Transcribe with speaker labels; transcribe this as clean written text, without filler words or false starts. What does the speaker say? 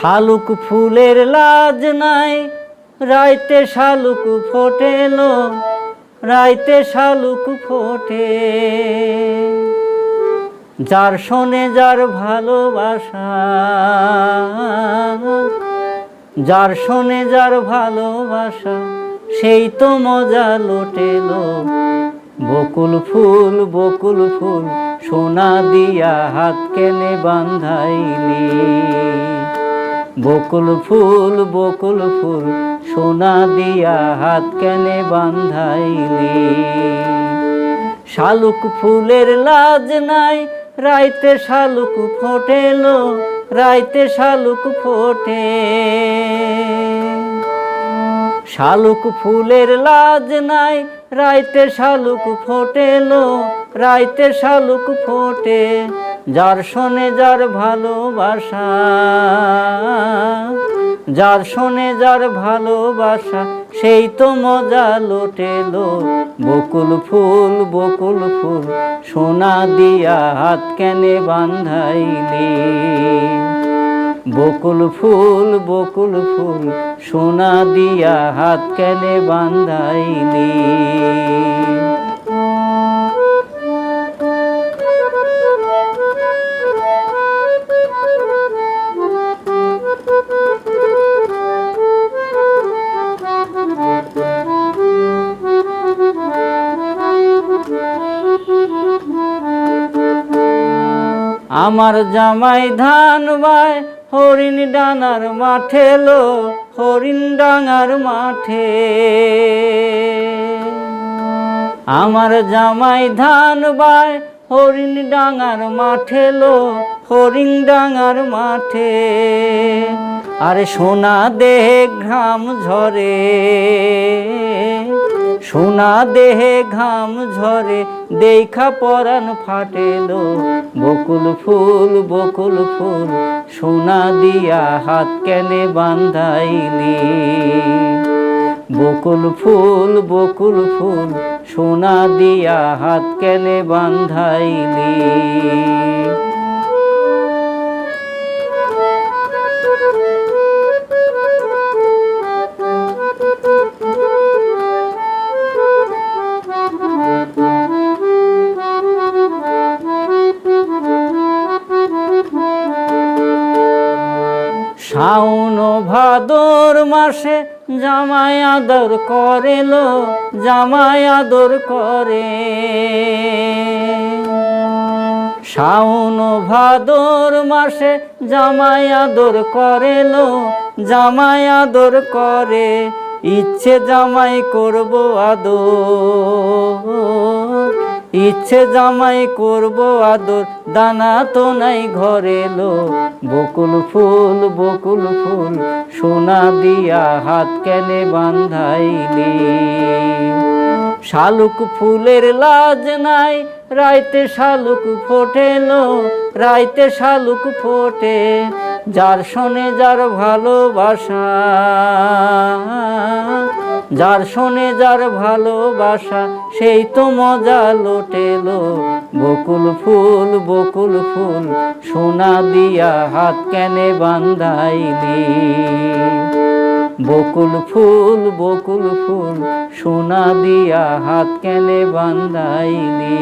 Speaker 1: শালুক ফুলের লাজ নাই, রাইতে শালুক ফোটেলো, রাইতে শালুক ফোটে। যার শোনে যার ভালোবাসা, যার শোনে যার ভালোবাসা, সেই তো মজা লোটেলো। বকুল ফুল বকুল ফুল, সোনা দিয়া হাত কেনে বান্ধাইলি। বকুল ফুল বকুল ফুল, সোনা দিয়া হাত কেনে বান্ধাইলি। শালুক ফুলের লাজ নাই, রাইতে শালুক ফোটেলো, রাইতে শালুক ফোটে। শালুক ফুলের লাজ নাই, রাইতে শালুক ফোটেলো, রাইতে শালুক ফোটে। যার শোনে যার ভালোবাসা, যার শোনে যার ভালোবাসা, সেই তো মজা লোটেলো। বকুল ফুল বকুল ফুল, সোনা দিয়া হাত কেনে বান্ধাইলি। বকুল ফুল বকুল ফুল, সোনা দিয়া হাত কেনে বান্ধাইলি। আমার জামাই ধান বায়, হরিণ ডাঙার মাঠে লো, হরিণ ডাঙার মাঠে। আমার জামাই ধান বায়, হরিণ ডাঙার মাঠে লো, হরিণ ডাঙার মাঠে। আরে সোনা দেহে ঘাম ঝরে, সোনা দেহে ঘাম ঝরে, দেখা পরাণ ফাটেলো। বকুল ফুল বকুল ফুল, সোনা দিয়া হাত কেনে বান্ধাইলি। বকুল ফুল বকুল ফুল, সোনা দিয়া হাত কেনে বান্ধাইলি। শাওন ভাদর মাসে জামাই আদর করেলো, জামাই আদর করে। শাওন ভাদর মাসে জামাই আদর করেলো, জামাই আদর করে। ইচ্ছে জামাই করব আদর, ইচ্ছে জামাই করব আদর, দানা তো নাই ঘরে লো। বকুল ফুল বকুল ফুল, সোনা দিয়া হাত কেনে বান্ধাইলি। শালুক ফুলের লাজ নাই, রাইতে শালুক ফোটেলো, রাইতে শালুক ফোটে। যার শোনে যার ভালোবাসা, যার শোনে যার ভালোবাসা, সেই তো মজা লোটেলো। বকুল ফুল বকুল ফুল, সোনা দিয়া হাত কেনে বান্ধাইলি। বকুল ফুল বকুল ফুল, সোনা দিয়া হাত কেনে বান্ধাইলি।